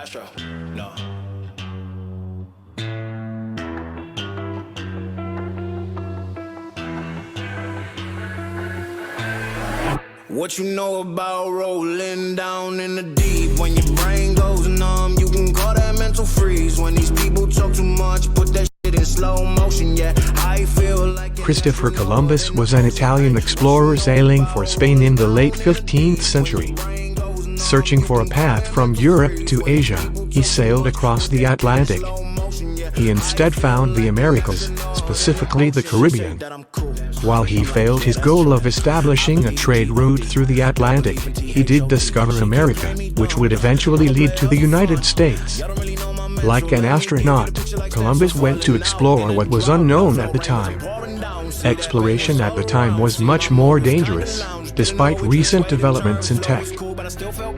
Astro, no. What you know about rolling down in the deep? When your brain goes numb, you can call that mental freeze. When these people talk too much, put that shit in slow motion. Yeah, I feel like Christopher Columbus was an Italian explorer sailing for Spain in the late 15th century. Searching for a path from Europe to Asia, he sailed across the Atlantic. He instead found the Americas, specifically the Caribbean. While he failed his goal of establishing a trade route through the Atlantic, he did discover America, which would eventually lead to the United States. Like an astronaut, Columbus went to explore what was unknown at the time. Exploration at the time was much more dangerous, despite recent developments in tech.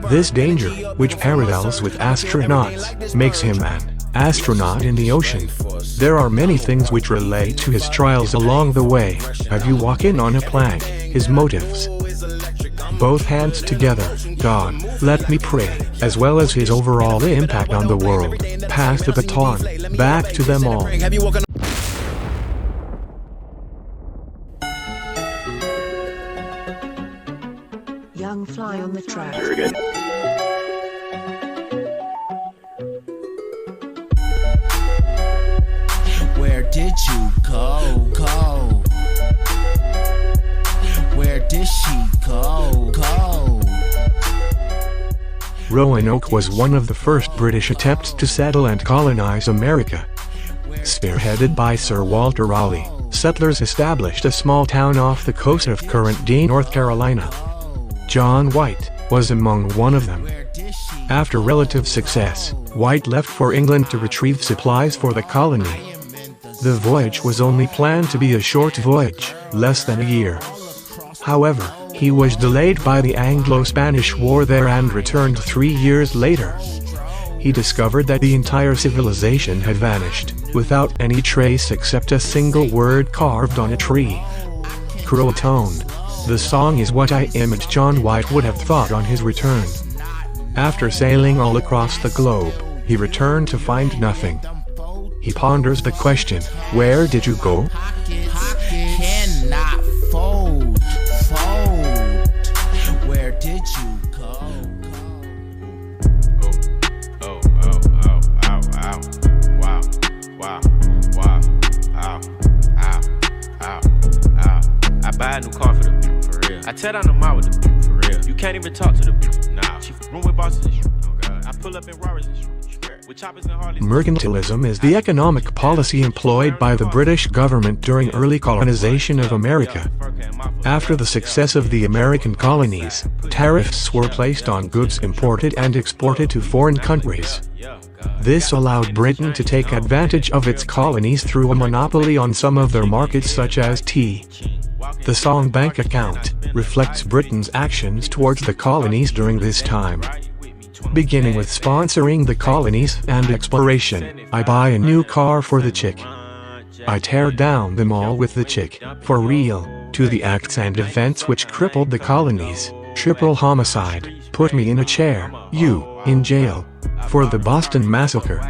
This danger, which parallels with astronauts, makes him an astronaut in the ocean. There are many things which relate to his trials along the way. Have you walking on a plank? His motives. Both hands together, God, let me pray, as well as his overall impact on the world. Pass the baton, back to them all. Young fly on the track. Very good. Where did you go? Where did she go? Roanoke was one of the first British attempts to settle and colonize America. Spearheaded by Sir Walter Raleigh, settlers established a small town off the coast of current-day North Carolina. John White was among one of them. After relative success, White left for England to retrieve supplies for the colony. The voyage was only planned to be a short voyage, less than a year. However, he was delayed by the Anglo-Spanish War there and returned 3 years later. He discovered that the entire civilization had vanished, without any trace except a single word carved on a tree. Crow-toned. The song is what I imagine John White would have thought on his return. After sailing all across the globe, he returned to find nothing. He ponders the question, where did you go? Cannot fold. Where did you go? I buy a new car for the people, for real. I tear down the mall with the people, for real. You can't even talk to the people. Nah, she room with bosses and shit. Oh God. I pull up in Rarers and shit. Mercantilism is the economic policy employed by the British government during early colonization of America. After the success of the American colonies, tariffs were placed on goods imported and exported to foreign countries. This allowed Britain to take advantage of its colonies through a monopoly on some of their markets such as tea. The song Bank Account reflects Britain's actions towards the colonies during this time. Beginning with sponsoring the colonies and exploration, I buy a new car for the chick. I tear down them all with the chick, for real, to the acts and events which crippled the colonies. Triple homicide, put me in a chair, you, in jail, for the Boston Massacre.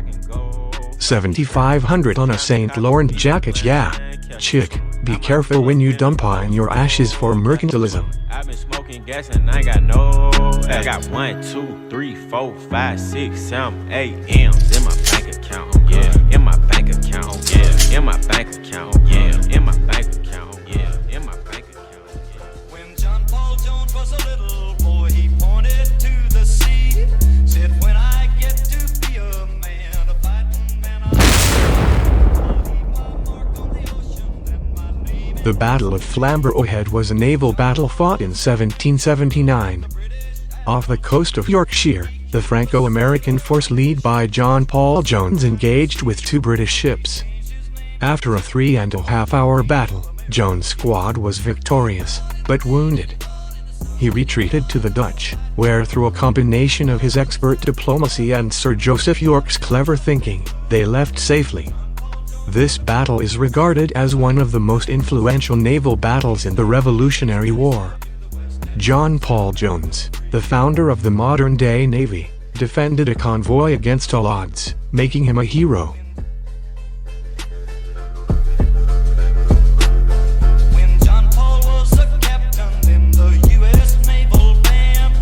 7,500 on a St. Laurent jacket, yeah. Chick, be careful when you dump on your ashes for mercantilism. I've been smoking gas and I got no. I got 1, 2, 3, 4, 5, 6, 7, 8 M's in my bank account. Yeah, in my bank account. Yeah, in my bank account. Yeah, in my bank account. Yeah, in my bank account. When John Paul Jones was a little boy, he pointed to the sea. Said, when I get to be a man, a fighting man, I'll leave my mark on the ocean and my name. The Battle of Flamborough Head was a naval battle fought in 1779. Off the coast of Yorkshire, the Franco-American force led by John Paul Jones engaged with 2 British ships. After a 3.5-hour battle, Jones' squad was victorious, but wounded. He retreated to the Dutch, where through a combination of his expert diplomacy and Sir Joseph Yorke's clever thinking, they left safely. This battle is regarded as one of the most influential naval battles in the Revolutionary War. John Paul Jones, the founder of the modern-day Navy, defended a convoy against all odds, making him a hero. When John Paul was a captain in the U.S. Naval Band,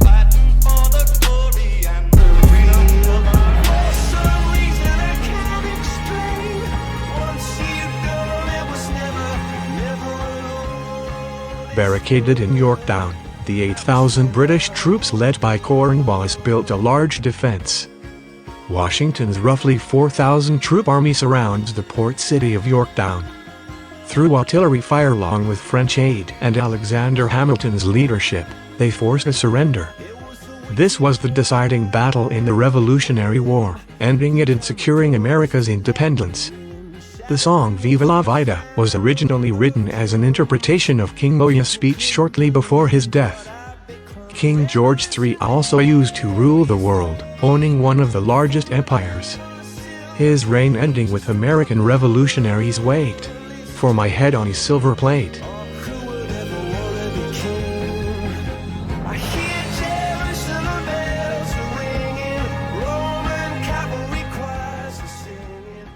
fighting for the glory and the freedom of our land. For some reason I can't explain. Once you go, it was never alone. Barricaded in Yorktown, the 8,000 British troops led by Cornwallis built a large defense. Washington's roughly 4,000 troop army surrounds the port city of Yorktown. Through artillery fire along with French aid and Alexander Hamilton's leadership, they forced a surrender. This was the deciding battle in the Revolutionary War, ending it in securing America's independence. The song Viva la Vida was originally written as an interpretation of King Lear's speech shortly before his death. King George III also used to rule the world, owning one of the largest empires. His reign ending with American revolutionaries wait for my head on a silver plate. I hear Jerusalem bells ringing, Roman cavalry choirs are singing.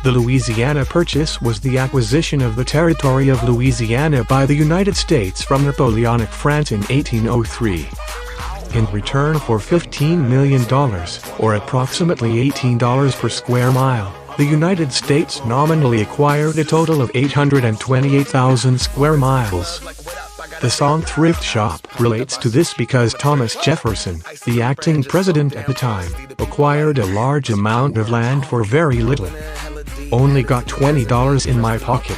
The Louisiana Purchase was the acquisition of the territory of Louisiana by the United States from Napoleonic France in 1803. In return for $15 million, or approximately $18 per square mile, the United States nominally acquired a total of 828,000 square miles. The song Thrift Shop relates to this because Thomas Jefferson, the acting president at the time, acquired a large amount of land for very little. Only got $20 in my pocket.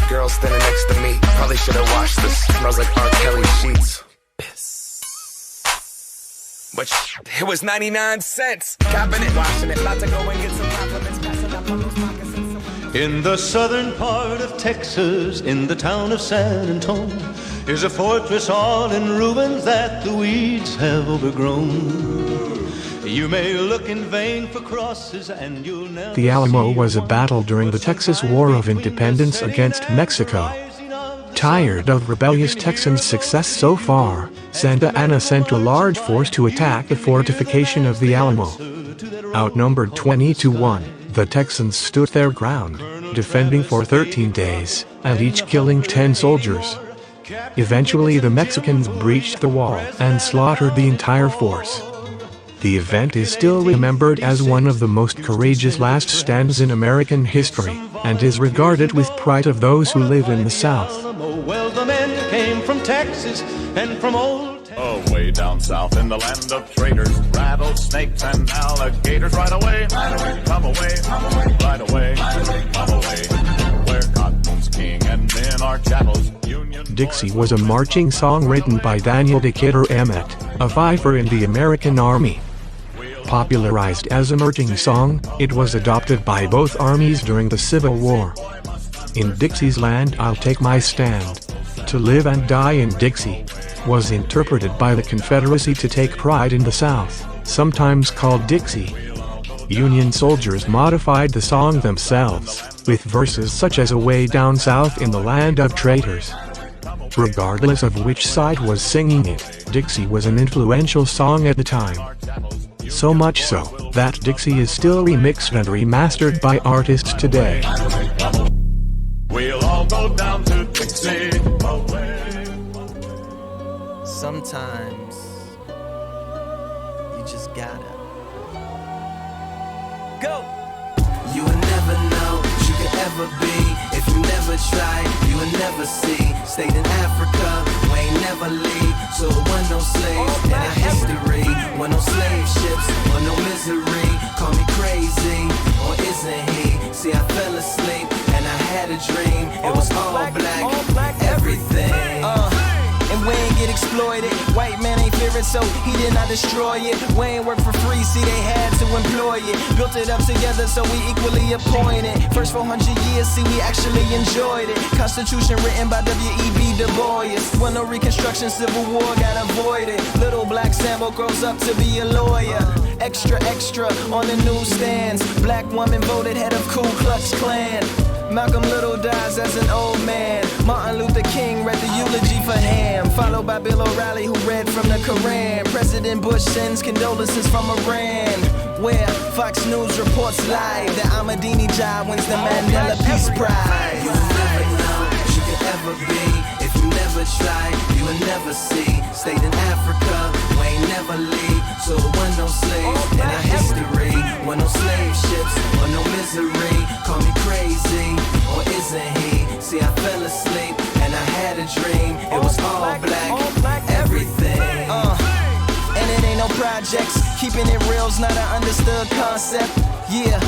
Girl standing next to me, probably should have washed this. Smells like R. Kelly sheets. But it was 99 cents. Copping it, washing it, about to go and get some compliments, passing up on those moccasins. In the southern part of Texas, in the town of San Antonio, is a fortress all in ruins that the weeds have overgrown. You may look in vain for crosses and you'll never. The Alamo was a battle during the Texas War of Independence against Mexico. Tired of rebellious Texans' success so far, Santa Anna sent a large force to attack the fortification of the Alamo. Outnumbered 20-1, the Texans stood their ground, defending for 13 days, and each killing 10 soldiers. Eventually the Mexicans breached the wall and slaughtered the entire force. The event is still remembered as one of the most courageous last stands in American history, and is regarded with pride of those who live in the South. Well, the men came from Texas and from old. Oh, way down south in the land of traitors, rattlesnakes and alligators. Right away, come away, right away, come away. Where cotton's king and men are chattels. Dixie was a marching song written by Daniel Decatur Emmett, a fifer in the American Army. Popularized as a marching song, it was adopted by both armies during the Civil War. In Dixie's Land I'll Take My Stand. To live and die in Dixie was interpreted by the Confederacy to take pride in the South, sometimes called Dixie. Union soldiers modified the song themselves, with verses such as Away Down South in the Land of Traitors. Regardless of which side was singing it, Dixie was an influential song at the time. So much so, that Dixie is still remixed and remastered by artists today. We'll all go down to Dixie. Sometimes you just gotta go. You will never know what you could ever be if you never try. You will never see. Stayed in Africa, we ain't never leave. So it wasn't no slaves in our history. When no slave ships, or no misery. Call me crazy, or isn't he? See, I fell asleep and I had a dream. It was all black everything. And we ain't get exploited. White man ain't fear it, so he did not destroy it. We ain't work for free, see they had to employ it. Built it up together, so we equally appointed. First 400 years, see we actually enjoyed it. Constitution written by W.E.B. Du Bois. When no Reconstruction, Civil War got avoided. Little black Sambo grows up to be a lawyer. Extra, extra on the newsstands. Black woman voted head of Ku Klux Klan. Malcolm Little dies as an old man. Martin Luther King read the eulogy for him, followed by Bill O'Reilly who read from the Koran. President Bush sends condolences from Iran, where Fox News reports live that Ahmadinejad wins the Mandela Peace Prize. You will never know what you could ever be if you never try, you will never see. Stayed in Africa, we ain't never leave. So it wasn't no slaves in our history. Wasn't no slave ships or no misery. Call me crazy, or isn't he? See, I fell asleep and I had a dream. It was all black, everything. And it ain't no projects. Keeping it real's not an understood concept. Yeah,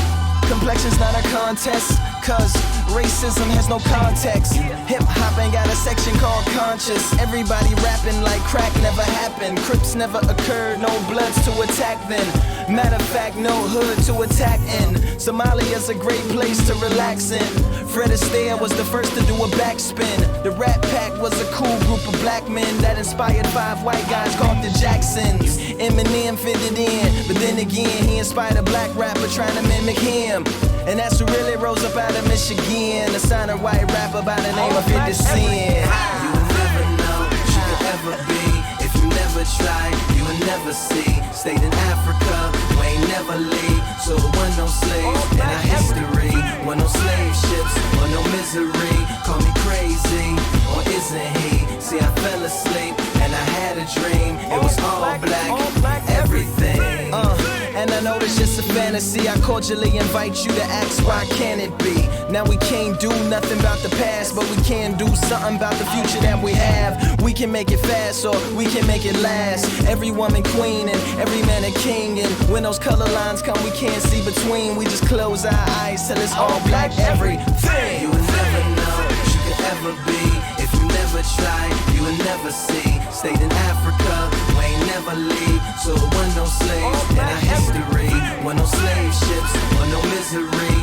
complexion's not a contest, cause racism has no context. Hip-hop ain't got a section called conscious. Everybody rapping like crack never happened. Crips never occurred, no bloods to attack then. Matter of fact, no hood to attack in. Somalia's a great place to relax in. Fred Astaire was the first to do a backspin. The Rat Pack was a cool group of black men that inspired 5 white guys called the Jacksons. Eminem fitted in, but then again he inspired a black rapper trying to mimic him. And that's who really rose up out of Michigan, a signed white rapper by the name of 50 Cent. You will never know what you could ever be if you never try, you will never see. Stayed in Africa, we ain't never leave. So it wasn't no slaves in our history. Wasn't no slave ships or no misery. Call me crazy, or isn't he? See, I fell asleep and I had a dream. It was all black, everything. And I know this just a fantasy. I cordially invite you to ask, why can't it be? Now we can't do nothing about the past, but we can do something about the future that we have. We can make it fast or we can make it last. Every woman queen and every man a king. And when those color lines come, we can't see between. We just close our eyes till it's all black, everything. You will never know what you could ever be if you never try, you will never see. Stayed in Africa, we ain't never leave. So it wasn't no slaves in our history. Wasn't no slave ships or no misery.